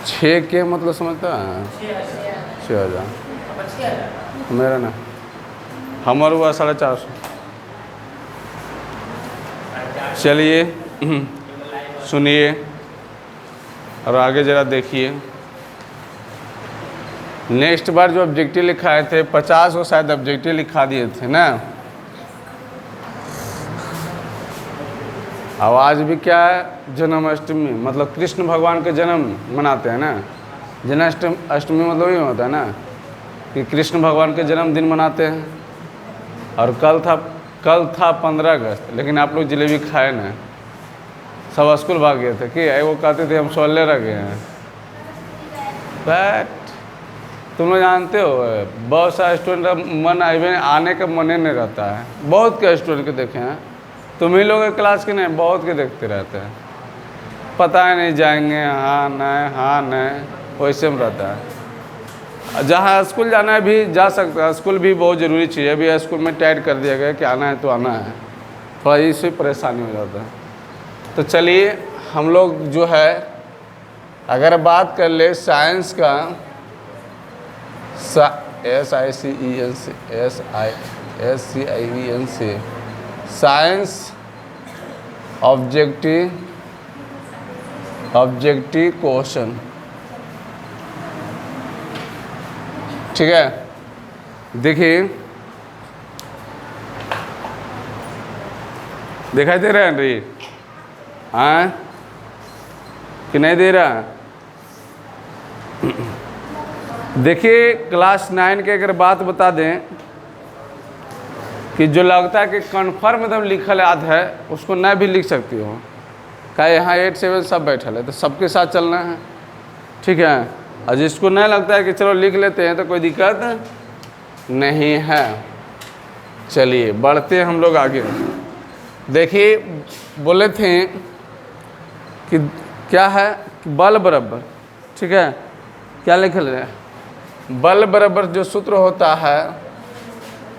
6 के मतलब समझता है 6,000 मेरा ना हमारा हुआ 450। चलिए सुनिए और आगे ज़रा देखिए। नेक्स्ट बार जो ऑब्जेक्टिव लिखाए थे 50 को शायद ऑब्जेक्टिव लिखा दिए थे ना। अब आज भी क्या है, जन्माष्टमी मतलब कृष्ण भगवान के जन्म मनाते हैं ना। जन्माष्टमी मतलब ये होता है ना कि कृष्ण भगवान के जन्मदिन मनाते हैं। और कल था 15 अगस्त, लेकिन आप लोग जलेबी खाए ना, सब स्कूल भाग गए थे कि वो कहते थे हम 16 रह गए हैं। बट तुम लोग जानते हो बहुत सारे स्टूडेंट का मन आने का मन ही नहीं रहता है। बहुत के स्टूडेंट के देखे हैं, तुम ही लोग के क्लास के नहीं, बहुत के देखते रहते हैं। पता है नहीं जाएंगे, हाँ नहीं वैसे में रहता है। जहाँ स्कूल जाना है भी जा सकता है, स्कूल भी बहुत ज़रूरी चीज़ है। अभी स्कूल में टाइट कर दिया गया कि आना है तो आना है, थोड़ा इससे परेशानी हो जाता है। तो चलिए हम लोग जो है अगर बात कर ले साइंस का, SICENC साइंस ऑब्जेक्टिव क्वेश्चन, ठीक है। देखिए दिखाई दे रहा है री, हाँ कि नहीं दे रहा। देखिए क्लास 9 के अगर बात बता दें कि जो लगता है कि कन्फर्म एकदम लिखल याद है उसको न भी लिख सकती हो। क्या यहाँ 8 7 सब बैठल है तो सबके साथ चलना है, ठीक है। और जिसको नहीं लगता है कि चलो लिख लेते हैं तो कोई दिक्कत नहीं है। चलिए बढ़ते हैं हम लोग आगे। देखिए बोले थे कि क्या है कि बल बराबर, ठीक है। क्या लिख रहे हैं, बल बराबर जो सूत्र होता है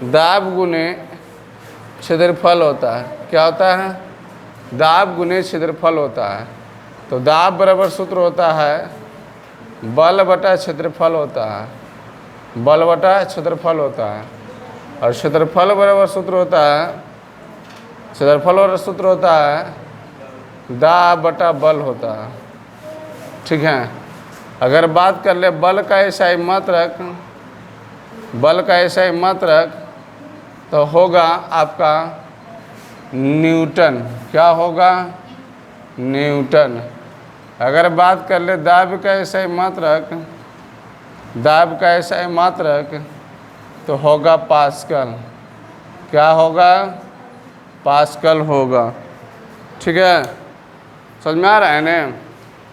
दाब गुने क्षेत्रफल होता है। क्या होता है, दाब गुने क्षेत्रफल होता है। तो दाब बराबर सूत्र होता है बल बटा क्षेत्रफल होता है, बल बटा क्षेत्रफल होता है। और क्षेत्रफल बराबर सूत्र होता है, क्षेत्रफल बराबर सूत्र होता है दाब बटा बल होता है, ठीक है। अगर बात कर ले बल का एसआई मात्रक, बल का एसआई मात्रक तो होगा आपका न्यूटन। क्या होगा, न्यूटन। अगर बात कर ले दाब का एसआई मात्रक, दाब का एसआई मात्रक तो होगा पास्कल। क्या होगा, पास्कल होगा, ठीक है। समझ में आ रहा है ना।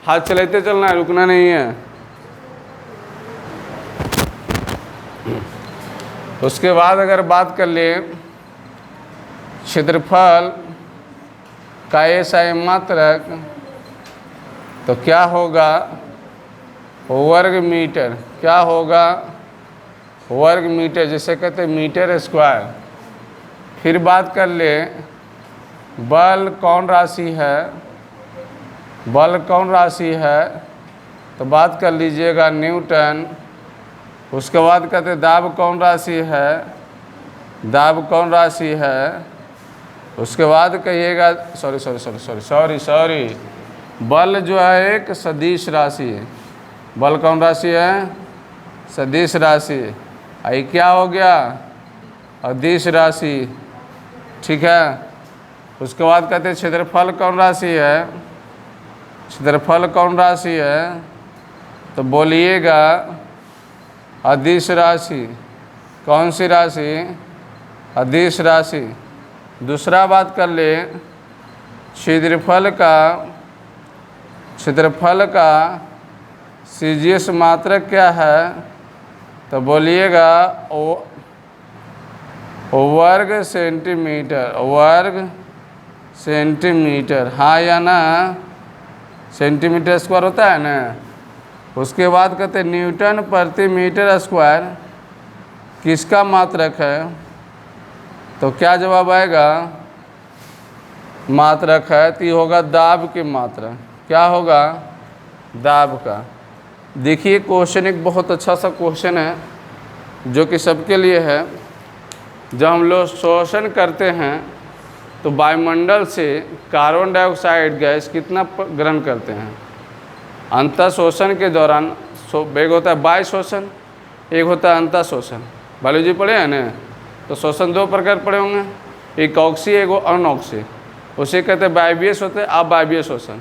हाथ चलाते चलना है, रुकना नहीं है। उसके बाद अगर बात कर ले क्षेत्रफल का एसआई मात्रक तो क्या होगा, वर्ग मीटर। क्या होगा, वर्ग मीटर, जिसे कहते हैं मीटर स्क्वायर। फिर बात कर ले बल कौन राशि है, बल कौन राशि है तो बात कर लीजिएगा न्यूटन। उसके बाद कहते हैं दाब कौन राशि है, दाब कौन राशि है। उसके बाद कहिएगा सॉरी बल जो है एक सदिश राशि है। बल कौन राशि है, सदिश राशि। आई क्या हो गया, अदिश राशि, ठीक है। उसके बाद कहते हैं क्षेत्रफल कौन राशि है, क्षेत्रफल कौन राशि है तो बोलिएगा अदिश राशि। कौन सी राशि, अदिश राशि। दूसरा बात कर ले क्षेत्रफल का सीजीएस मात्रक क्या है तो बोलिएगा वर्ग सेंटीमीटर, वर्ग सेंटीमीटर, हाँ या ना। सेंटीमीटर स्क्वायर होता है ना। उसके बाद कहते हैं न्यूटन प्रति मीटर स्क्वायर किसका मात्रक है तो क्या जवाब आएगा, मात्रक है तो ये होगा दाब की मात्रा। क्या होगा, दाब का। देखिए क्वेश्चन एक बहुत अच्छा सा क्वेश्चन है जो कि सबके लिए है। जब हम लोग श्वसन करते हैं तो वायुमंडल से कार्बन डाइऑक्साइड गैस कितना ग्रहण करते हैं। अंतः शोषण के दौरान एक होता है बाह्य शोषण, एक होता है अंतः शोषण। बायोलॉजी पढ़े हैं ना, तो शोषण दो प्रकार पढ़े होंगे, एक ऑक्सी एक अनऑक्सी। उसे कहते हैं वायवीय होते हैं अवायवीय शोषण।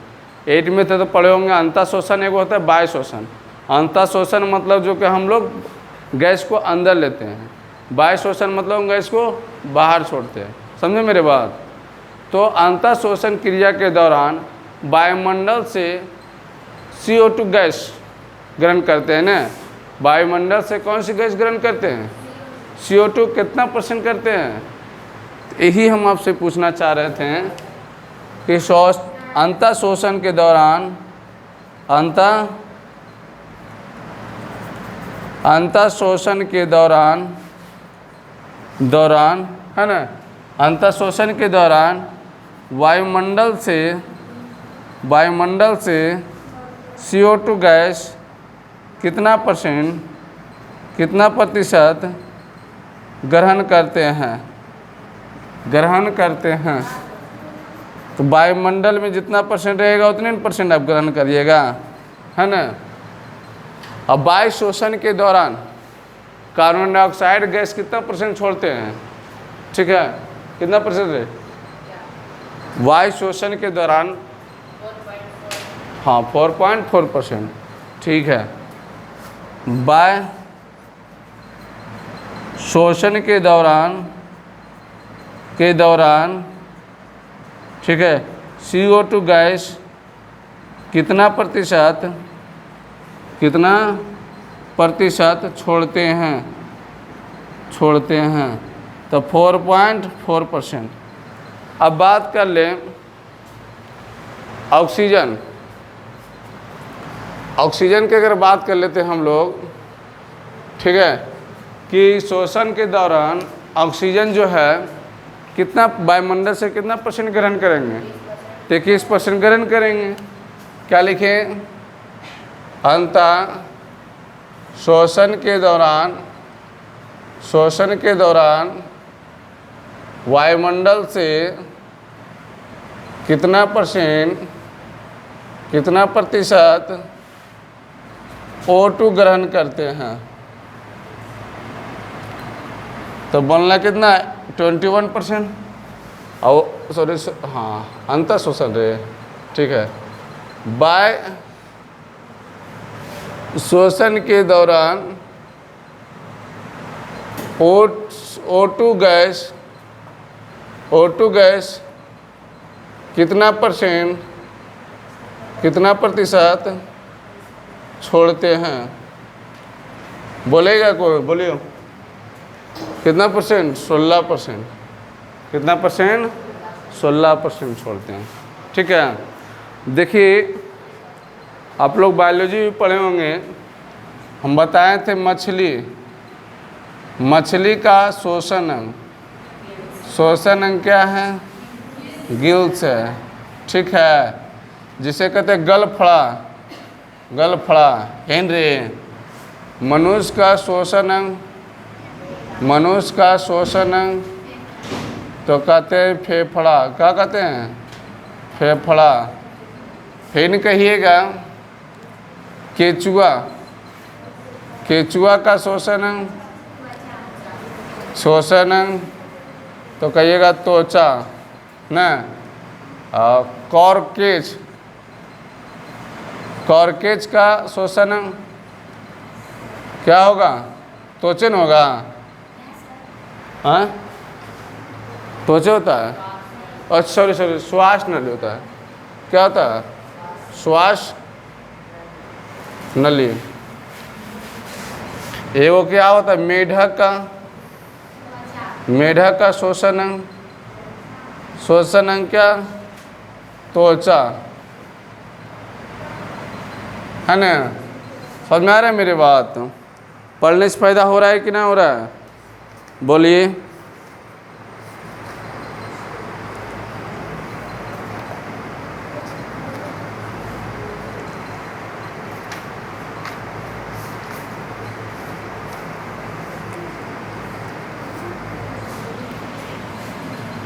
8 में थे तो पढ़े होंगे अंतः शोषण, एक होता है बाह्य शोषण। अंतः शोषण मतलब जो कि हम लोग गैस को अंदर लेते हैं, बाह्य शोषण मतलब हम गैस को बाहर छोड़ते हैं। समझे मेरे बात। तो अंतः शोषण क्रिया के दौरान वायुमंडल से CO2 गैस ग्रहण करते हैं ना। वायुमंडल से कौन सी गैस ग्रहण करते हैं? CO2 कितना % करते हैं? यही हम आपसे पूछना चाह रहे थे कि अंतः शोषण के दौरान अंतः शोषण के दौरान है ना, अंतः शोषण के दौरान वायुमंडल से CO2 गैस कितना प्रतिशत ग्रहण करते हैं। तो वायुमंडल में जितना % रहेगा उतने % आप ग्रहण करिएगा, है ना। अब वायु शोषण के दौरान कार्बन डाइऑक्साइड गैस कितना % छोड़ते हैं? ठीक है, कितना % है वायु शोषण के दौरान? हाँ 4.4%। ठीक है, वायु शोषण के दौरान ठीक है CO2 गैस कितना प्रतिशत छोड़ते हैं। तो 4.4%। अब बात कर लें ऑक्सीजन की अगर बात कर लेते हैं हम लोग, ठीक है, कि शोषण के दौरान ऑक्सीजन जो है कितना वायुमंडल से कितना % ग्रहण करेंगे? 21% ग्रहण करेंगे। क्या लिखें? अंतः शोषण के दौरान वायुमंडल से कितना प्रतिशत O2 ग्रहण करते हैं। तो बोलना कितना? 21%। और सॉरी हाँ अंतः शोषण रहे, ठीक है। वायु शोषण के दौरान O2 गैस कितना प्रतिशत छोड़ते हैं? बोलेगा कोई? बोलिए कितना %? 16%। कितना %? 16% छोड़ते हैं। ठीक है, देखिए आप लोग बायोलॉजी भी पढ़े होंगे, हम बताए थे मछली का शोषण अंग क्या है? गिल्स है। ठीक है, जिसे कहते हैं गलफड़ा हेनरी। मनुष्य का शोषण अंग तो कहते हैं फेफड़ा। क्या कहते हैं? फेफड़ा। फिर कहिएगा केचुआ का शोषण अंग तो कहिएगा त्वचा ना। कॉर्केज का शोषण अंग क्या होगा? त्वचन होगा। हाँ त्वचा होता है। अच्छा सॉरी श्वास नली होता है। क्या होता है? श्वास नली। एगो क्या होता है? मेढक का शोषण अंग क्या? त्वचा, है ना। समझ में आ रहा है मेरी बात? पढ़ने से फायदा हो रहा है कि ना हो रहा है? बोलिए।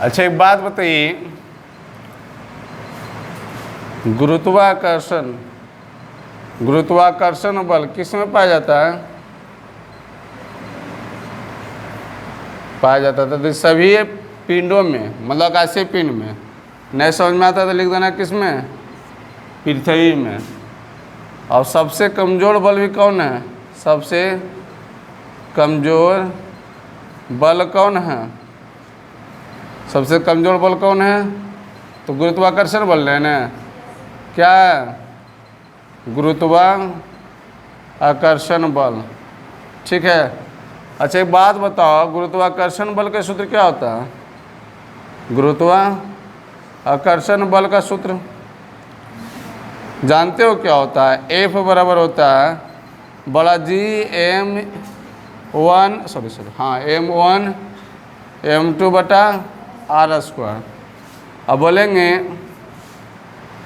अच्छा एक बात बताइए, गुरुत्वाकर्षण गुरुत्वाकर्षण बल किस में पाया जाता है? पाया जाता था तो सभी पिंडों में, मतलब आकाशीय पिंड में। नहीं समझ में आता तो लिख देना किस में? पृथ्वी में। और सबसे कमज़ोर बल भी कौन है? सबसे कमज़ोर बल कौन है? सबसे कमज़ोर बल कौन है? तो गुरुत्वाकर्षण बल है ना। क्या है? गुरुत्वाकर्षण बल। ठीक है। अच्छा एक बात बताओ, गुरुत्वाकर्षण बल का सूत्र क्या होता है? गुरुत्वाकर्षण बल का सूत्र जानते हो क्या होता है? F बराबर होता है बड़ा जी m1 m1 m2 बटा r स्क्वायर। अब बोलेंगे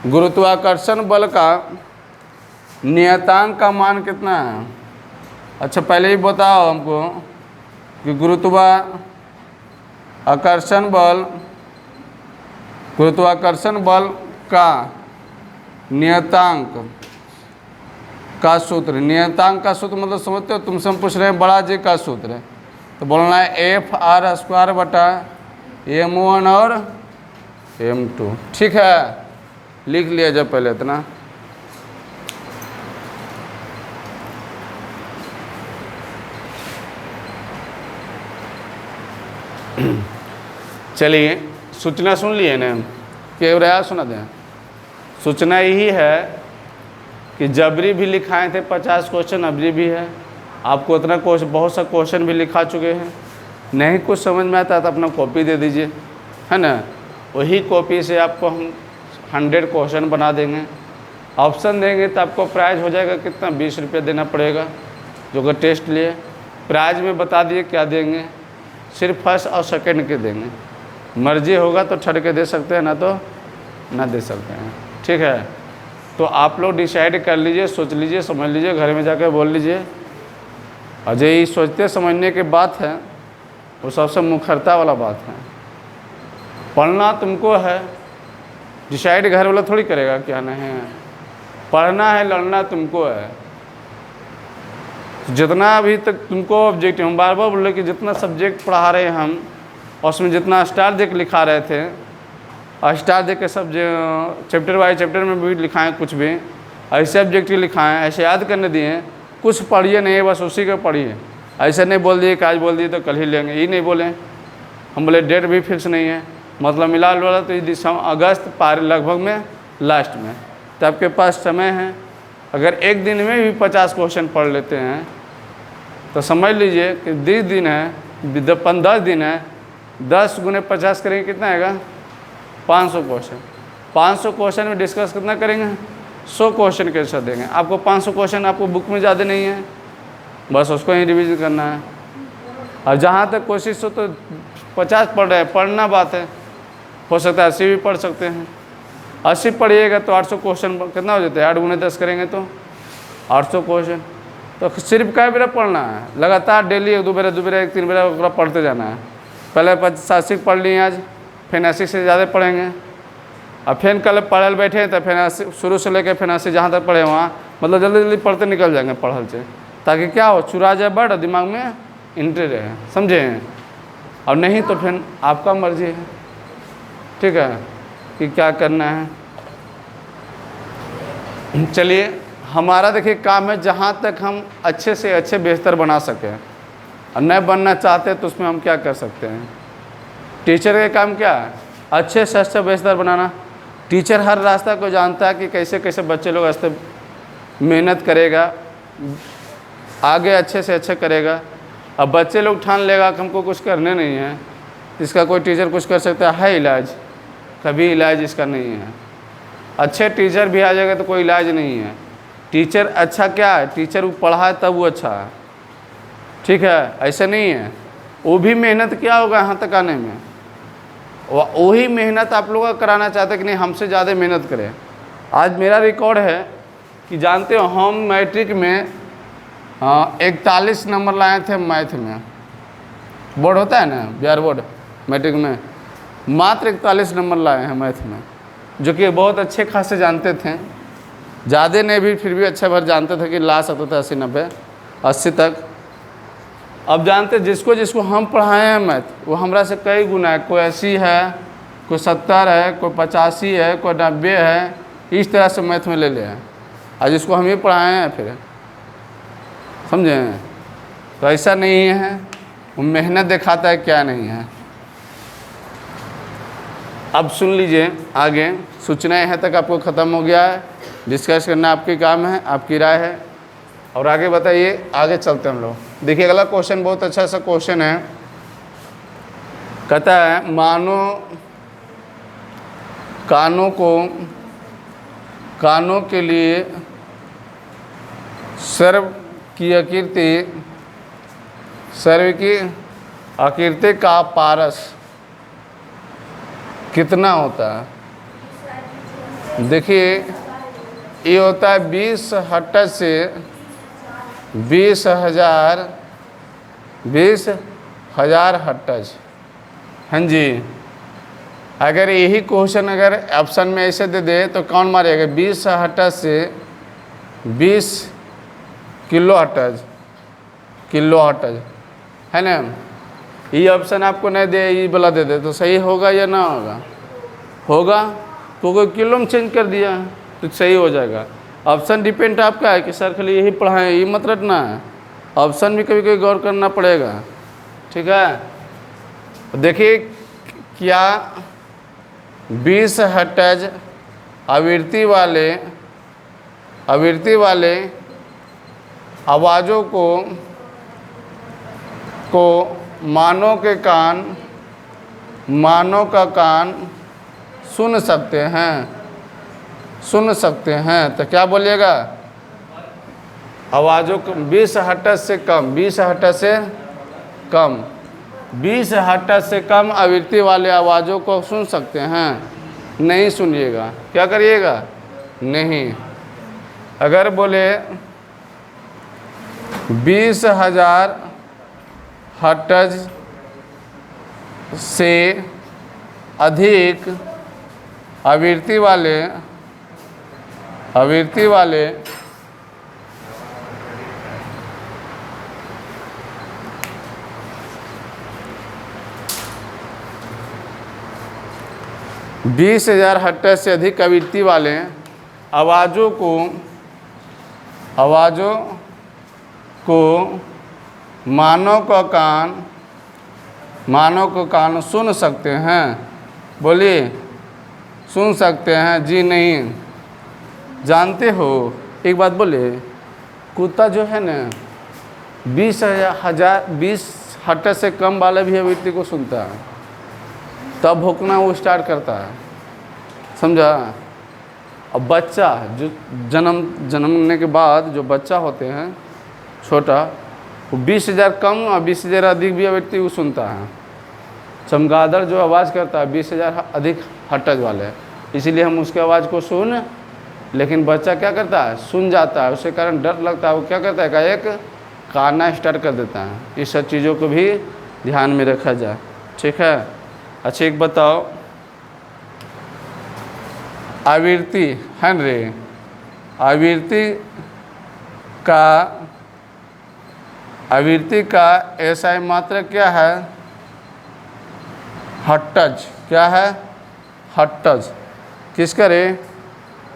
गुरुत्वाकर्षण बल का नियतांक का मान कितना है? अच्छा पहले ही बताओ हमको कि गुरुत्वाकर्षण बल का नियतांक का सूत्र। नियतांक का सूत्र मतलब समझते हो? तुमसे हम पूछ रहे हैं बड़ा जी का सूत्र है, तो बोलना है FR स्क्वायर बटा m1 और m2। ठीक है, लिख लिया जब पहले इतना। चलिए सूचना सुन लिए ना, कि रहा सुना दें। सूचना यही है कि जबरी भी लिखाए थे 50 क्वेश्चन, अबरी भी है। आपको इतना क्वेश्चन, बहुत सा क्वेश्चन भी लिखा चुके हैं। नहीं कुछ समझ में आता तो अपना कॉपी दे दीजिए, है ना। वही कॉपी से आपको हम 100 क्वेश्चन बना देंगे। ऑप्शन देंगे तो आपको प्राइज़ हो जाएगा कितना? 20 रुपये देना पड़ेगा जो कि टेस्ट लिए। प्राइज़ में बता दिए क्या देंगे, सिर्फ फर्स्ट और सेकंड के देंगे। मर्जी होगा तो थर्ड के दे सकते हैं, ना तो ना दे सकते हैं। ठीक है, तो आप लोग डिसाइड कर लीजिए, सोच लीजिए, समझ लीजिए, घर में जाकर बोल लीजिए। और जो ये सोचते समझने की बात है वो सबसे मुखरता वाला बात है। पढ़ना तुमको है, डिसाइड घर वाला थोड़ी करेगा क्या नहीं है। पढ़ना है, लड़ना तुमको है। जितना अभी तक तुमको ऑब्जेक्टिव, हम बार बार बोल रहे कि जितना सब्जेक्ट पढ़ा रहे हैं हम, और उसमें जितना स्टार देख लिखा रहे थे, और स्टार देख के सब चैप्टर वाइज चैप्टर में भी लिखाएँ, कुछ भी ऐसे ऑब्जेक्टिव लिखाएँ, ऐसे याद करने दिए। कुछ पढ़िए नहीं, बस उसी को पढ़िए। ऐसे नहीं बोल दिए कि आज बोल दिए तो कल ही लेंगे, ये नहीं बोले। हम बोले डेट भी फिक्स नहीं है, मतलब मिला वाला तो अगस्त पार लगभग में लास्ट में, तो आपके पास समय है। अगर एक दिन में भी 50 क्वेश्चन पढ़ लेते हैं तो समझ लीजिए कि 20 दिन है, 10 दिन है, 10 गुने 50 करेंगे कितना आएगा? 500 क्वेश्चन। 500 क्वेश्चन में डिस्कस कितना करेंगे? 100 क्वेश्चन के साथ देंगे आपको। 500 क्वेश्चन आपको बुक में ज़्यादा नहीं है, बस उसको ही रिवीजन करना है। और जहाँ तक कोशिश हो तो 50 पढ़ रहे हैं, पढ़ना बात है, हो सकता है 80 भी पढ़ सकते हैं। 80 पढ़िएगा तो 800 क्वेश्चन कितना हो जाता है? 8 गुने 10 करेंगे तो 800 क्वेश्चन। तो सिर्फ कई बेरा पढ़ना है, लगातार डेली 1 2 बेरा 2 बेरा 1 3 बेरा पढ़ते जाना है। पहले 85 पढ़ लिए आज, फिर 80 से ज़्यादा पढ़ेंगे। अब फिर कल पढ़ल बैठे तो फिर 80 शुरू से लेकर फिर 80 जहाँ तक पढ़े वहाँ, मतलब जल्दी जल्दी पढ़ते निकल जाएंगे पढ़ल से, ताकि क्या हो, चुरा जाए बड़ दिमाग में इंट्री रहे, समझे। और नहीं तो फिर आपका मर्जी है, ठीक है, कि क्या करना है। चलिए हमारा देखिए काम है, जहाँ तक हम अच्छे से अच्छे बेहतर बना सकें, और नहीं बनना चाहते तो उसमें हम क्या कर सकते हैं। टीचर का काम क्या है? अच्छे से अच्छे बेहतर बनाना। टीचर हर रास्ता को जानता है कि कैसे कैसे बच्चे लोग रास्ते मेहनत करेगा, आगे अच्छे से अच्छे करेगा। अब बच्चे लोग ठान लेगा कि हमको कुछ करने नहीं है, इसका कोई टीचर कुछ कर सकता है इलाज? कभी इलाज इसका नहीं है। अच्छे टीचर भी आ जाएगा तो कोई इलाज नहीं है। टीचर अच्छा क्या है? टीचर वो पढ़ा है तब वो अच्छा है, ठीक है, ऐसा नहीं है। वो भी मेहनत क्या होगा यहाँ तक आने में, वही मेहनत आप लोग का कराना चाहते कि नहीं हमसे ज़्यादा मेहनत करें। आज मेरा रिकॉर्ड है कि जानते हो हम मैट्रिक में 41 नंबर लाए थे मैथ में। बोर्ड होता है ना, बिहार बोर्ड, मैट्रिक में मात्र 41 नंबर लाए हैं मैथ में, जो कि बहुत अच्छे खासे जानते थे, ज़्यादा नहीं भी, फिर भी अच्छा भर जानते थे कि ला सकते थे 80 90 80 तक। अब जानते जिसको जिसको हम पढ़ाए हैं मैथ वो हमरा से कई गुना है, कोई 80 है, कोई 70 है, कोई 85 है, कोई 90 है, इस तरह से मैथ में ले ले हैं, और जिसको हम ही पढ़ाए हैं फिर, समझे। तो ऐसा नहीं है, वो मेहनत दिखाता है क्या नहीं है। अब सुन लीजिए आगे, सूचनाएं यहाँ तक आपको ख़त्म हो गया है, डिस्कस करना आपके काम है, आपकी राय है, और आगे बताइए, आगे चलते हैं हम लोग। देखिए अगला क्वेश्चन बहुत अच्छा सा क्वेश्चन है, कहता है मानो कानों के लिए सर्व की आकृति का पारस कितना होता है। देखिए ये होता है 20 हर्ट्ज से 20,000 हर्ट्ज। हाँ जी, अगर यही क्वेश्चन अगर ऑप्शन में ऐसे दे दे तो कौन मारेगा। 20 हर्ट्ज से 20 किलो हर्ट्ज है ना। ये ऑप्शन आपको नहीं दे, ये वाला दे दे तो सही होगा या ना होगा? होगा, तो कोई किलो में चेंज कर दिया तो सही हो जाएगा। ऑप्शन डिपेंड आपका है कि सर खाली यही पढ़ाएं, ये मत रटना है, ऑप्शन भी कभी कभी गौर करना पड़ेगा, ठीक है। देखिए क्या 20 हर्ट्ज आवृत्ति वाले आवाज़ों को मानव का कान सुन सकते हैं। तो क्या बोलिएगा, आवाज़ों को 20 हर्ट्ज से कम, 20 हर्ट्ज से कम, 20 हर्ट्ज से कम आवृत्ति वाले आवाज़ों को सुन सकते हैं। नहीं सुनिएगा, क्या करिएगा, नहीं। अगर बोले 20,000 हर्ट्ज से अधिक आवृत्ति वाले बीस 20,000 हर्ट्ज से अधिक आवृत्ति वाले आवाज़ों को मानव का कान सुन सकते हैं। बोलिए, सुन सकते हैं जी नहीं। जानते हो एक बात बोले, कुत्ता जो है ना 20 हर्ट्ज से कम वाले भी आवृत्ति को सुनता है, तब भौंकना वो स्टार्ट करता है, समझा। अब बच्चा जो जन्मने के बाद जो बच्चा होते हैं छोटा, वो 20,000 कम और 20,000 अधिक भी आवृत्ति वो सुनता है। चमगादड़ जो आवाज़ करता है 20,000 अधिक हर्ट्ज वाले, इसीलिए हम उसके आवाज़ को सुन, लेकिन बच्चा क्या करता है, सुन जाता है, उसके कारण डर लगता है, वो क्या करता है, एक काना स्टार्ट कर देता है। इस सब चीज़ों को भी ध्यान में रखा जाए, ठीक है। अच्छा एक बताओ, आवृत्ति है रे, आवृत्ति का ऐसा मात्रा क्या है, हर्ट्ज। क्या है, हर्ट्ज। किसका रे,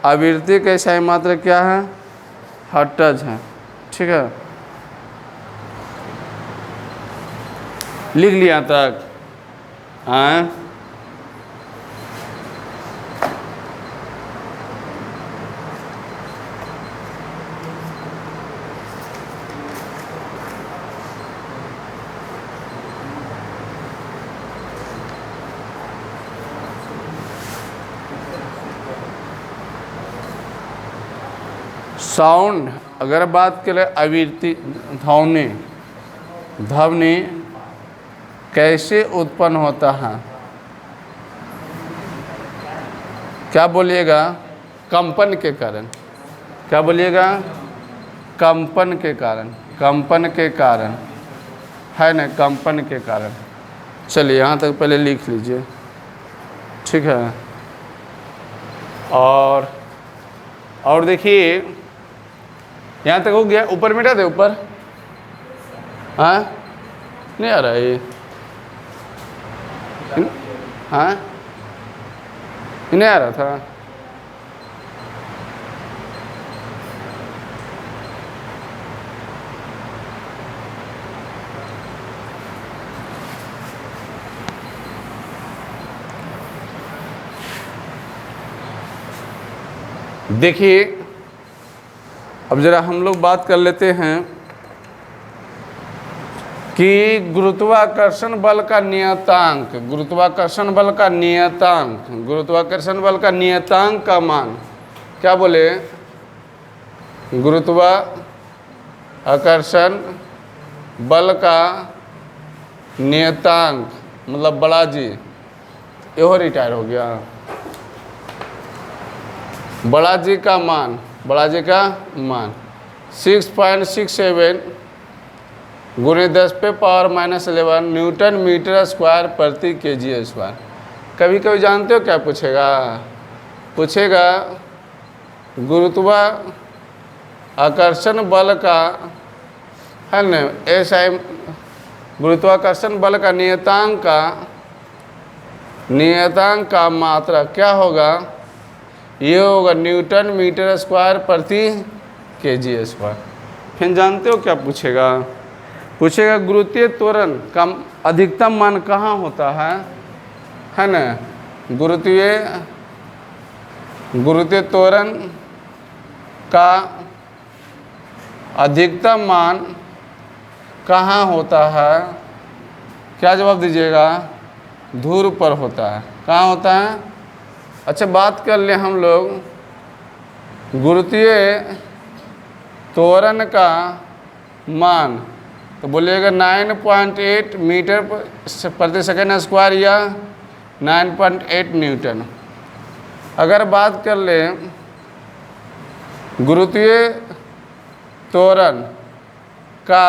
आवृत्ति का ऐसा मात्रा क्या है, हर्ट्ज है, ठीक है। लिख लिया तक, हाँ। साउंड अगर बात करें, आवृत्ति ध्वनि कैसे उत्पन्न होता है, क्या बोलिएगा, कंपन के कारण। क्या बोलिएगा, कंपन के कारण है ना, कंपन के कारण। चलिए यहाँ तक पहले लिख लीजिए। ठीक है। और देखिए यहाँ तक हो गया, ऊपर मिटा दे, ऊपर। हाँ नहीं आ रहा है ये, हाँ नहीं आ रहा था। देखिए अब ज़रा हम लोग बात कर लेते हैं कि गुरुत्वाकर्षण बल का नियतांक, गुरुत्वाकर्षण बल का नियतांक, गुरुत्वाकर्षण बल का नियतांक का मान क्या बोले? गुरुत्वाकर्षण बल का नियतांक मतलब बड़ा जी, यो रिटायर हो गया। बड़ा जी का मान, बड़ा जी का मान 6.67 गुणे 10⁻⁻11 न्यूटन मीटर स्क्वायर प्रति kg स्क्वायर। कभी कभी जानते हो क्या पूछेगा? पूछेगा गुरुत्वाकर्षण बल का, है न, ऐसा गुरुत्वाकर्षण बल का नियतांक का मात्रा क्या होगा? ये होगा न्यूटन मीटर स्क्वायर प्रति kg स्क्वायर। फिर जानते हो क्या पूछेगा? पूछेगा गुरुत्वीय त्वरण का अधिकतम मान कहाँ होता है ना? गुरुत्वीय त्वरण का अधिकतम मान कहाँ होता है? क्या जवाब दीजिएगा? ध्रुव पर होता है। कहाँ होता है? अच्छा बात कर ले हम लोग गुरुत्वीय त्वरण का मान, तो बोलिएगा 9.8 मीटर प्रति सेकंड स्क्वायर या 9.8 न्यूटन। अगर बात कर ले गुरुत्वीय त्वरण का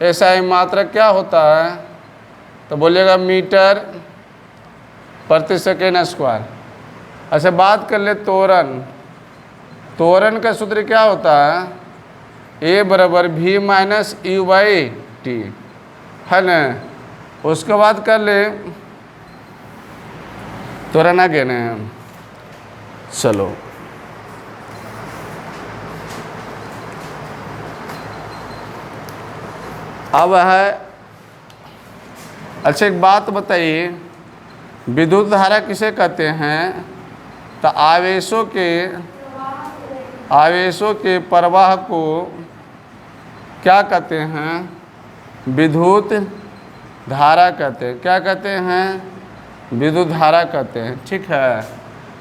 ऐसा मात्रक क्या होता है? तो बोलिएगा मीटर प्रति सेकेंड स्क्वायर। अच्छा बात कर ले त्वरण, त्वरण का सूत्र क्या होता है? A बराबर V minus U by T, है ना? उसके बाद कर ले त्वरण आगे ना, चलो अब है। अच्छा एक बात बताइए, विद्युत धारा किसे कहते हैं? तो आवेशों के प्रवाह को क्या कहते हैं? विद्युत धारा कहते हैं। क्या कहते हैं? विद्युत धारा कहते हैं। ठीक है।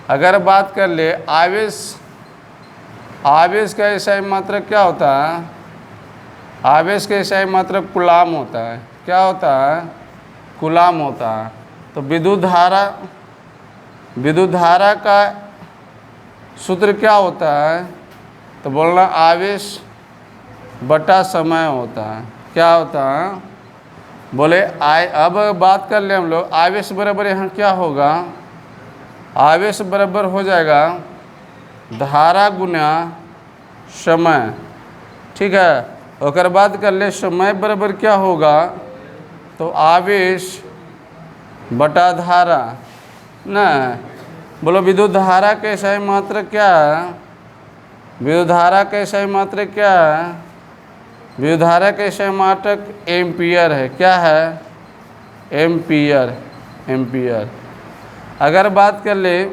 अगर बात कर ले आवेश का ऐसा मात्रक क्या होता है? आवेश का ऐसा मात्रक कूलाम होता है। क्या होता है? कूलाम होता है। तो विद्युत धारा का सूत्र क्या होता है? तो बोलना आवेश बटा समय होता है। क्या होता है? बोले अब बात कर ले हम लोग आवेश बराबर यहाँ क्या होगा? आवेश बराबर हो जाएगा धारा गुना समय। ठीक है। और बात कर ले समय बराबर क्या होगा? तो आवेश बटा धारा ना। बोलो विद्युत धारा के सही मात्रक क्या है? विद्युत धारा के सही मात्रक क्या है? विद्युत धारा के सही मात्रक एम्पियर है। क्या है? एम्पियर। अगर बात कर ले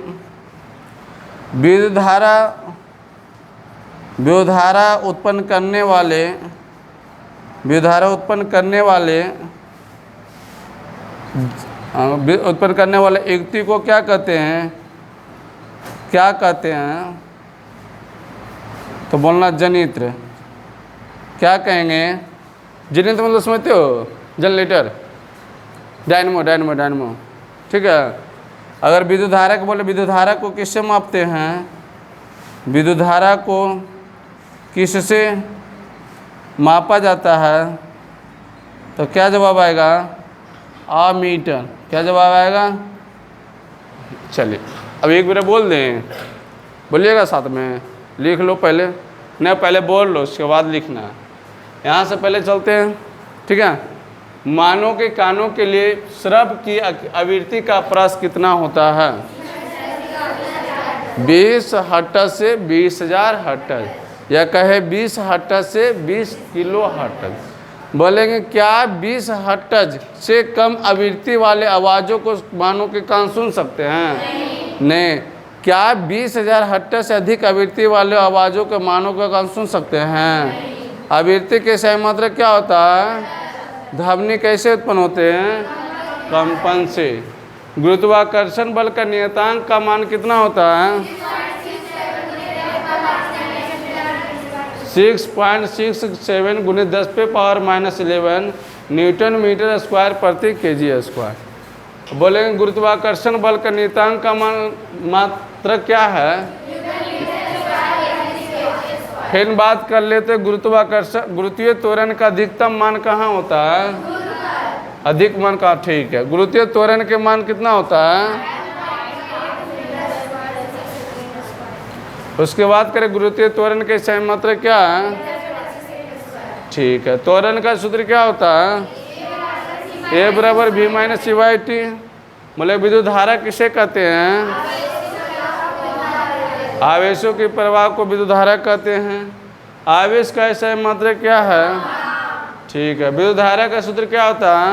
विद्युत धारा उत्पन्न करने वाले युक्ति को क्या कहते हैं? तो बोलना जनित्र। क्या कहेंगे? जनित्र मतलब समझते हो? Generator, dynamo. ठीक है। अगर विद्युत धारा को बोले, विद्युत धारा को किससे मापते हैं? विद्युत धारा को किससे मापा जाता है? तो क्या जवाब आएगा? अमीटर। क्या जवाब आएगा? चलिए अब एक बार बोल दें, बोलिएगा साथ में, लिख लो पहले, नहीं पहले बोल लो उसके बाद लिखना है। यहाँ से पहले चलते हैं, ठीक है। मानव के कानों के लिए श्रव्य की आवृत्ति का प्रस कितना होता है? 20 हर्ट्ज से 20,000 हर्ट्ज, या कहे 20 हर्ट्ज से 20 किलो हर्ट्ज। बोलेंगे क्या 20 हर्ट्ज से कम आवृत्ति वाले आवाज़ों को मानव के कान सुन सकते हैं? नहीं। क्या 20,000 हर्ट्ज से अधिक आवृत्ति वाले आवाज़ों के मानव का कान सुन सकते हैं? आवृत्ति के सही मात्रा क्या होता है? ध्वनि कैसे उत्पन्न होते हैं? कंपन से। गुरुत्वाकर्षण बल का नियतांक का मान कितना होता है? 6.67 गुणित 10 पे पावर -11 न्यूटन मीटर स्क्वायर प्रति केजी स्क्वायर। बोलेंगे गुरुत्वाकर्षण बल का नियतांक का मात्रा क्या है? फिर बात कर लेते गुरुत्वाकर्षण गुरुत्वीय त्वरण का अधिकतम मान कहाँ होता है? अधिक मान का, ठीक है। गुरुत्वीय त्वरण के मान कितना होता है? उसके बाद करें गुरुत्वीय त्वरण के सही मात्रा क्या है? ठीक है। त्वरण का सूत्र क्या होता है? A बराबर V माइनस CT। बोले विद्युत धारा किसे कहते हैं? आवेशों के प्रवाह को विद्युत धारा कहते हैं। आवेश का सही मात्रा क्या है? ठीक है। विद्युत धारा का सूत्र क्या होता है?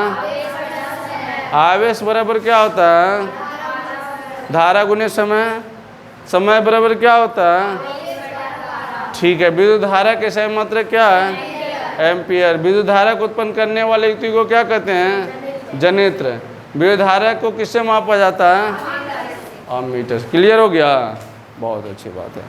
आवेश बराबर क्या होता है? धारा गुने समय। समय बराबर क्या होता है? ठीक है। विद्युत धारा के सही मात्रा क्या है? एम्पियर। विद्युत धारा को उत्पन्न करने वाले युक्ति को क्या कहते हैं? जनित्र। विद्युत धारा को किससे मापा जाता है? अमीटर। क्लियर हो गया? बहुत अच्छी बात है।